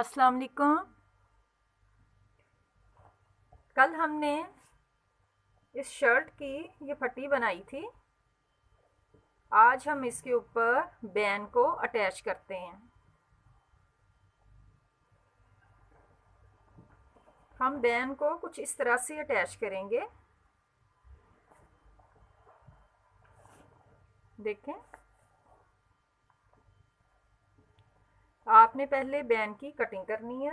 अस्सलाम वालेकुम। कल हमने इस शर्ट की ये फटी बनाई थी। आज हम इसके ऊपर बैन को अटैच करते हैं। हम बैन को कुछ इस तरह से अटैच करेंगे। देखें, आपने पहले बैन की कटिंग करनी है।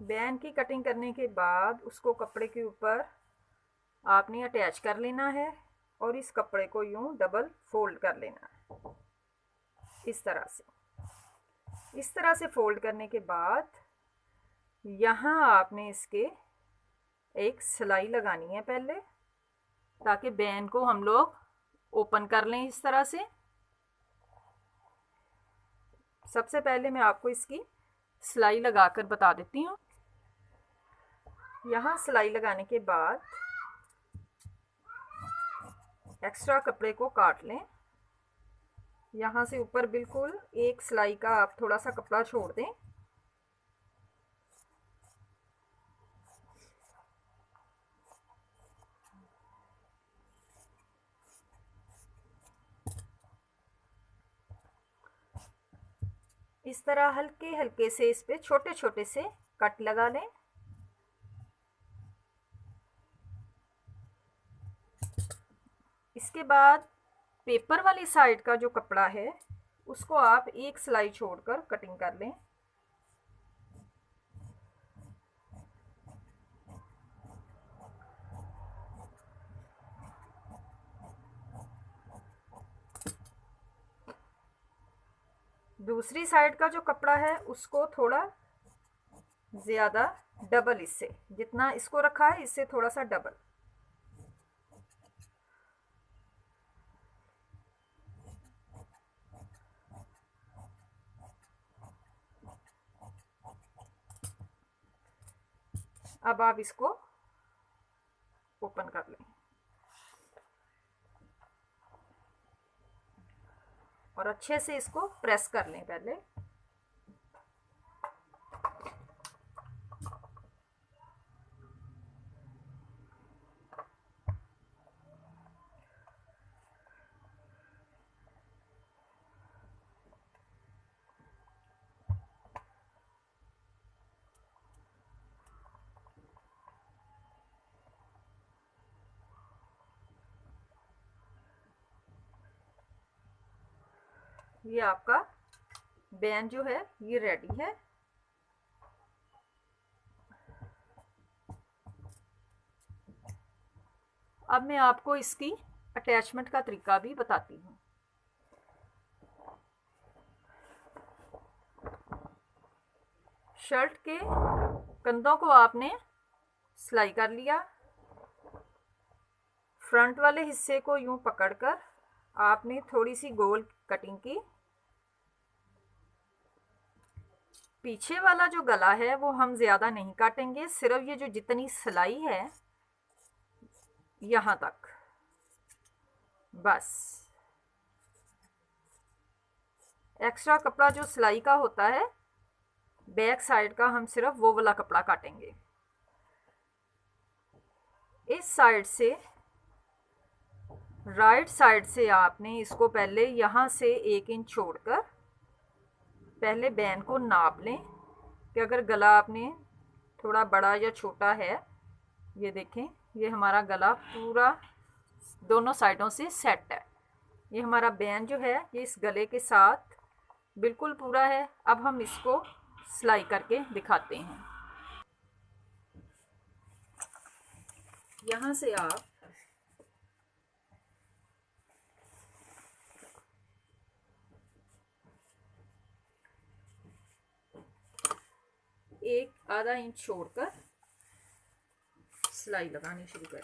बैन की कटिंग करने के बाद उसको कपड़े के ऊपर आपने अटैच कर लेना है और इस कपड़े को यूं डबल फोल्ड कर लेना है। इस तरह से फोल्ड करने के बाद यहाँ आपने इसके एक सिलाई लगानी है पहले, ताकि बैन को हम लोग ओपन कर लें। इस तरह से सबसे पहले मैं आपको इसकी सिलाई लगाकर बता देती हूँ। यहाँ सिलाई लगाने के बाद एक्स्ट्रा कपड़े को काट लें। यहाँ से ऊपर बिल्कुल एक सिलाई का आप थोड़ा सा कपड़ा छोड़ दें। इस तरह हल्के हल्के से इस पे छोटे छोटे से कट लगा लें। इसके बाद पेपर वाली साइड का जो कपड़ा है उसको आप एक सिलाई छोड़कर कटिंग कर लें। दूसरी साइड का जो कपड़ा है उसको थोड़ा ज़्यादा डबल, इससे जितना इसको रखा है इससे थोड़ा सा डबल। अब आप इसको ओपन कर लें और अच्छे से इसको प्रेस कर लें पहले। ये आपका बैन जो है ये रेडी है। अब मैं आपको इसकी अटैचमेंट का तरीका भी बताती हूँ। शर्ट के कंधों को आपने सिलाई कर लिया। फ्रंट वाले हिस्से को यूं पकड़कर आपने थोड़ी सी गोल कटिंग की। पीछे वाला जो गला है वो हम ज़्यादा नहीं काटेंगे, सिर्फ ये जो जितनी सिलाई है यहाँ तक बस। एक्स्ट्रा कपड़ा जो सिलाई का होता है बैक साइड का, हम सिर्फ वो वाला कपड़ा काटेंगे। इस साइड से राइट साइड से आपने इसको पहले यहाँ से 1 इंच छोड़कर पहले बैन को नाप लें कि अगर गला आपने थोड़ा बड़ा या छोटा है। ये देखें, ये हमारा गला पूरा दोनों साइडों से सेट है। ये हमारा बैन जो है ये इस गले के साथ बिल्कुल पूरा है। अब हम इसको सिलाई करके दिखाते हैं। यहाँ से आप एक आधा इंच छोड़कर सिलाई लगानी शुरू करें।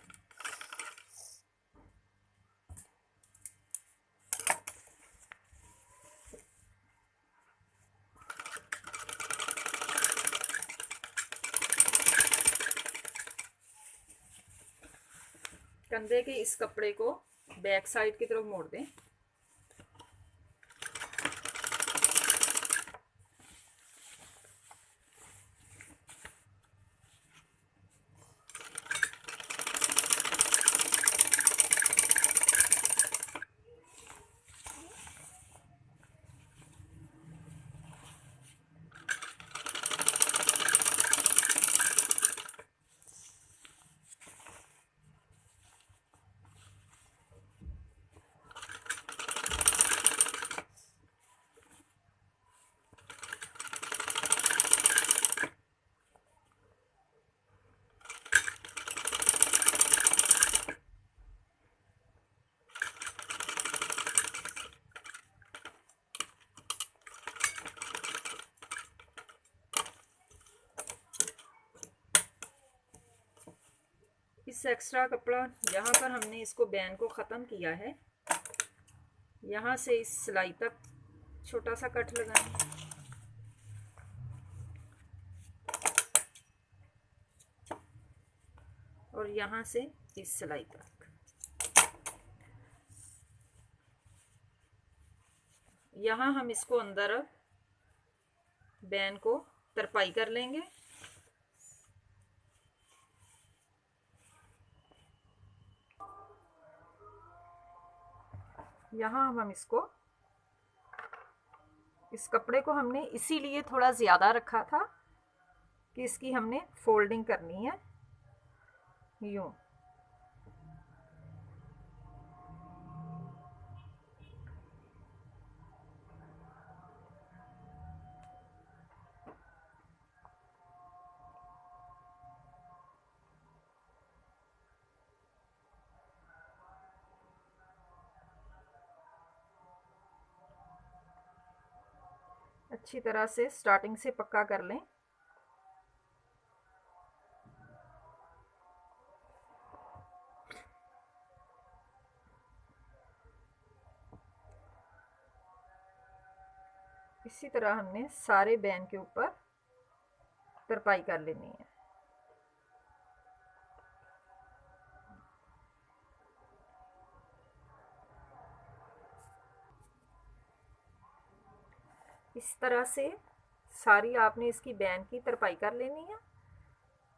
कंधे के इस कपड़े को बैक साइड की तरफ मोड़ दें। इस एक्स्ट्रा कपड़ा यहाँ पर हमने इसको बैन को ख़त्म किया है। यहाँ से इस सिलाई तक छोटा सा कट लगाएं और यहाँ से इस सिलाई तक। यहाँ हम इसको अंदर अब बैन को तरपाई कर लेंगे। यहाँ हम इसको, इस कपड़े को हमने इसीलिए थोड़ा ज़्यादा रखा था कि इसकी हमने फोल्डिंग करनी है यूँ। अच्छी तरह से स्टार्टिंग से पक्का कर लें। इसी तरह हमने सारे बैन के ऊपर तरपाई कर लेनी है। इस तरह से सारी आपने इसकी बैन की तरपाई कर लेनी है।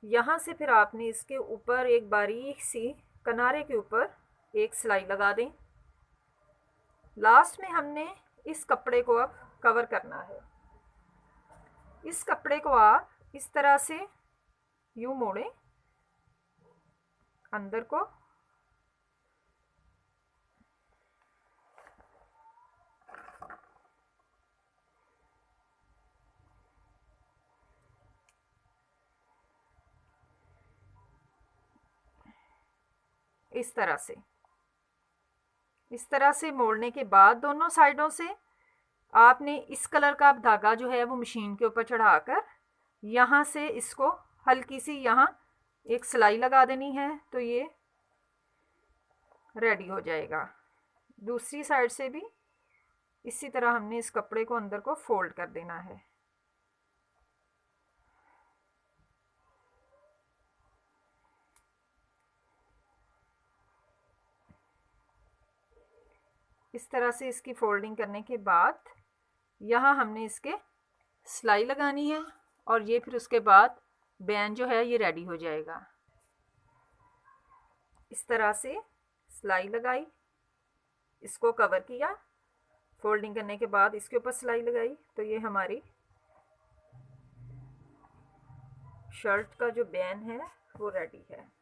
यहाँ से फिर आपने इसके ऊपर एक बारीक सी किनारे के ऊपर एक सिलाई लगा दें। लास्ट में हमने इस कपड़े को अब कवर करना है। इस कपड़े को आप इस तरह से यूँ मोड़ें अंदर को, इस तरह से मोड़ने के बाद दोनों साइडों से आपने इस कलर का धागा जो है वो मशीन के ऊपर चढ़ाकर यहाँ से इसको हल्की सी यहाँ एक सिलाई लगा देनी है, तो ये रेडी हो जाएगा। दूसरी साइड से भी इसी तरह हमने इस कपड़े को अंदर को फोल्ड कर देना है। इस तरह से इसकी फोल्डिंग करने के बाद यहाँ हमने इसके सिलाई लगानी है और ये फिर उसके बाद बैन जो है ये रेडी हो जाएगा। इस तरह से सिलाई लगाई, इसको कवर किया, फोल्डिंग करने के बाद इसके ऊपर सिलाई लगाई, तो ये हमारी शर्ट का जो बैन है वो रेडी है।